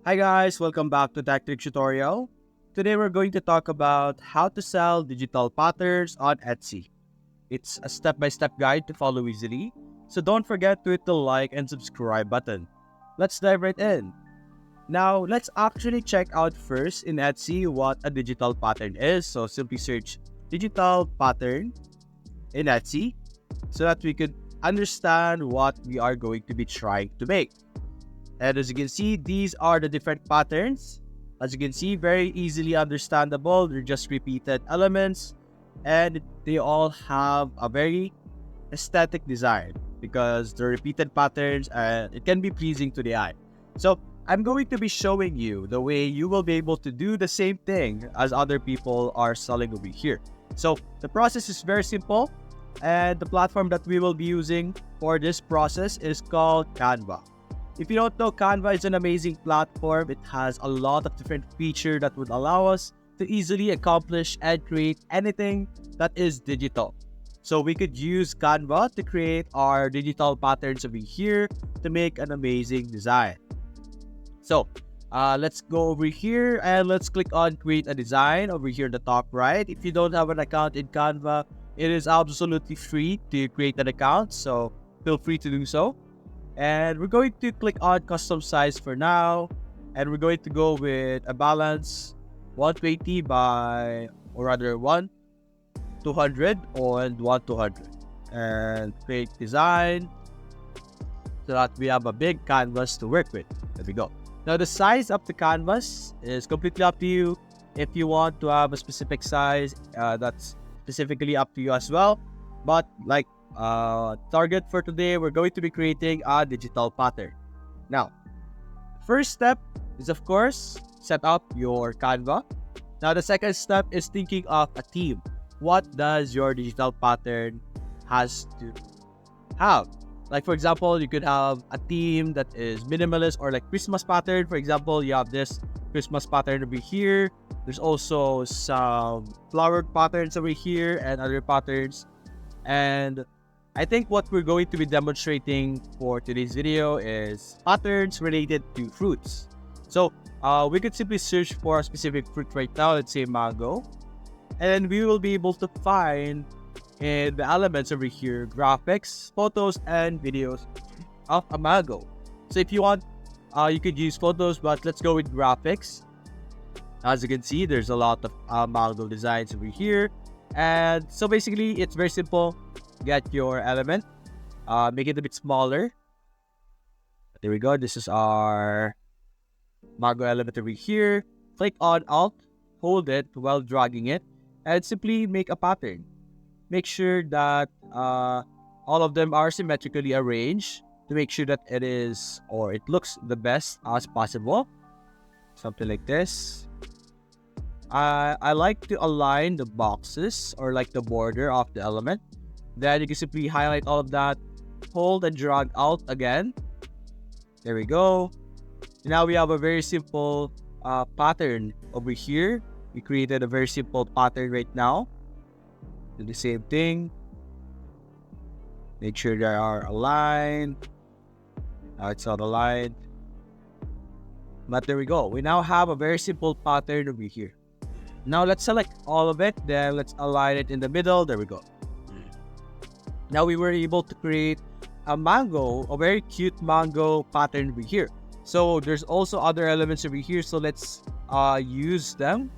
Hi guys, welcome back to Tactic Tutorial. Today we're going to talk about how to sell digital patterns on Etsy. It's a step-by-step guide to follow easily, so don't forget to hit the like and subscribe button. Let's dive right in. Now, let's actually check out first in Etsy what a digital pattern is. So simply search digital pattern in Etsy so that we could understand what we are going to be trying to make. And as you can see, these are the different patterns. As you can see, very easily understandable. They're just repeated elements and they all have a very aesthetic design because they're repeated patterns and it can be pleasing to the eye. So I'm going to be showing you the way you will be able to do the same thing as other people are selling over here. So the process is very simple and the platform that we will be using for this process is called Canva. If you don't know, Canva is an amazing platform. It has a lot of different features that would allow us to easily accomplish and create anything that is digital. So we could use Canva to create our digital patterns over here to make an amazing design. So let's go over here and let's click on create a design over here in the top right. If you don't have an account in Canva, it is absolutely free to create an account. So feel free to do so. And we're going to click on custom size for now. And we're going to go with a balance 120 by, or rather 200 and 200. And create design so that we have a big canvas to work with. There we go. Now the size of the canvas is completely up to you. If you want to have a specific size, that's specifically up to you as well. But like target for today, we're going to be creating a digital pattern. Now, first step is of course set up your Canva. Now the second step is thinking of a theme. What does your digital pattern has to have? Like for example, you could have a theme that is minimalist or like Christmas pattern. For example, you have this Christmas pattern over here. There's also some flowered patterns over here and other patterns. And I think what we're going to be demonstrating for today's video is patterns related to fruits. So we could simply search for a specific fruit right now, let's say mango. And we will be able to find in the elements over here, graphics, photos, and videos of a mango. So if you want, you could use photos, but let's go with graphics. As you can see, there's a lot of mango designs over here. And so basically, it's very simple. Get your element, make it a bit smaller. There we go. This is our mango element over here. Click on Alt, hold it while dragging it, and simply make a pattern. Make sure that all of them are symmetrically arranged to make sure that it is or it looks the best as possible. Something like this. I like to align the boxes or like the border of the element. Then you can simply highlight all of that, hold and drag out again. There we go. Now we have a very simple pattern over here. We created a very simple pattern right now. Do the same thing. Make sure they are aligned. Now it's not aligned. But there we go. We now have a very simple pattern over here. Now let's select all of it. Then let's align it in the middle. There we go. Now we were able to create a mango, a very cute mango pattern over here. So there's also other elements over here. So let's use them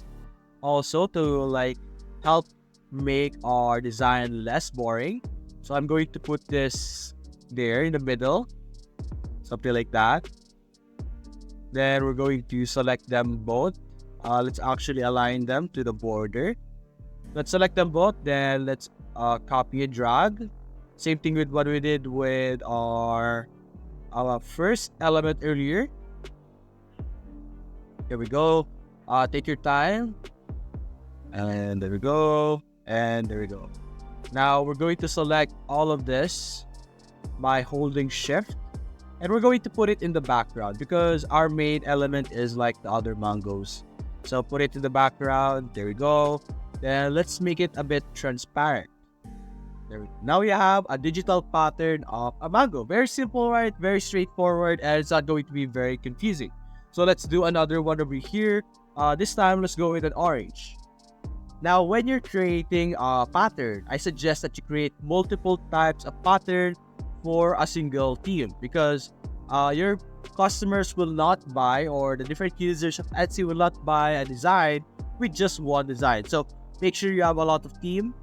also to like help make our design less boring. So I'm going to put this there in the middle, something like that. Then we're going to select them both. Let's actually align them to the border. Let's select them both. Then let's copy and drag. Same thing with what we did with our first element earlier. Here we go. Take your time. And there we go. And there we go. Now we're going to select all of this by holding shift. And we're going to put it in the background because our main element is like the other mangoes. So put it in the background. There we go. Then let's make it a bit transparent. There we go. Now we have a digital pattern of a mango. Very simple, right? Very straightforward, and it's not going to be very confusing. So let's do another one over here. This time, let's go with an orange. Now, when you're creating a pattern, I suggest that you create multiple types of pattern for a single theme, because your customers will not buy, or the different users of Etsy will not buy a design with just one design. So make sure you have a lot of theme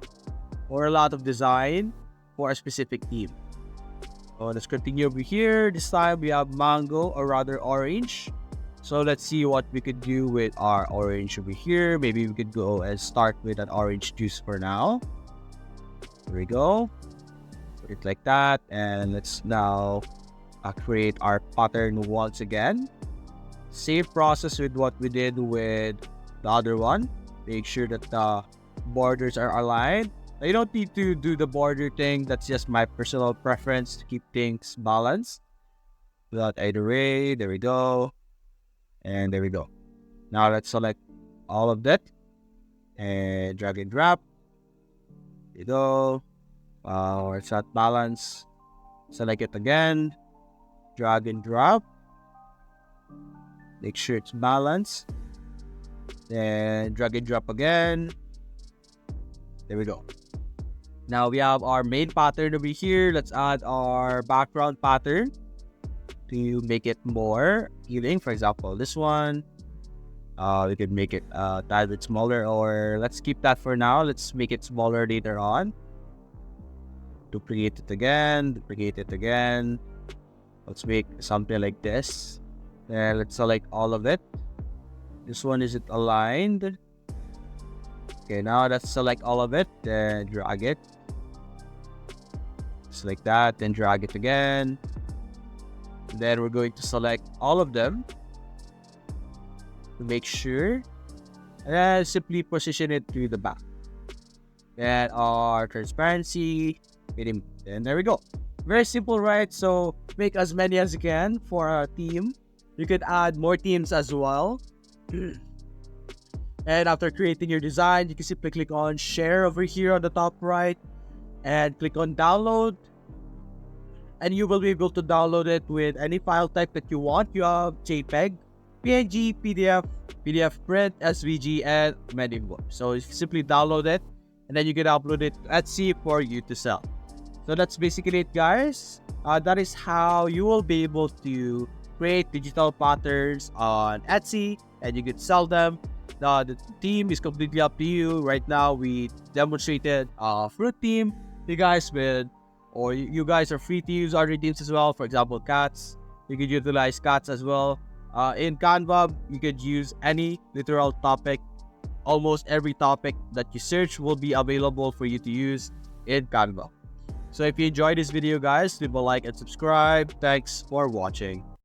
or a lot of design for a specific theme. So let's continue over here. This time we have mango, or rather orange. So let's see what we could do with our orange over here. Maybe we could go and start with an orange juice for now. There we go. Put it like that. And let's now create our pattern once again. Same process with what we did with the other one. Make sure that the borders are aligned. Now, you don't need to do the border thing. That's just my personal preference to keep things balanced. Without either way. There we go. And there we go. Now let's select all of that and drag and drop. There you go. It's not balanced. Select it again. Drag and drop. Make sure it's balanced. Then drag and drop again. There we go. Now we have our main pattern over here. Let's add our background pattern to make it more appealing. For example, this one, we could make it a tad bit smaller, or let's keep that for now. Let's make it smaller later on. Duplicate it again, Let's make something like this. Then let's select all of it. This one, is it aligned? Okay, now let's select all of it, then drag it. Just like that, then drag it again. Then we're going to select all of them to make sure, and simply position it to the back. Then our transparency, and there we go. Very simple, right? So make as many as you can for a theme. You could add more themes as well. And after creating your design, you can simply click on share over here on the top right and click on download. And you will be able to download it with any file type that you want. You have JPEG, PNG, PDF, PDF print, SVG, and many more. So you simply download it, and then you can upload it to Etsy for you to sell. So that's basically it, guys. That is how you will be able to create digital patterns on Etsy, and you can sell them. The theme is completely up to you. Right now, we demonstrated a fruit theme. You guys are free to use other themes as well. For example, cats. You could utilize cats as well. In Canva, you could use any literal topic. Almost every topic that you search will be available for you to use in Canva. So if you enjoyed this video, guys, leave a like and subscribe. Thanks for watching.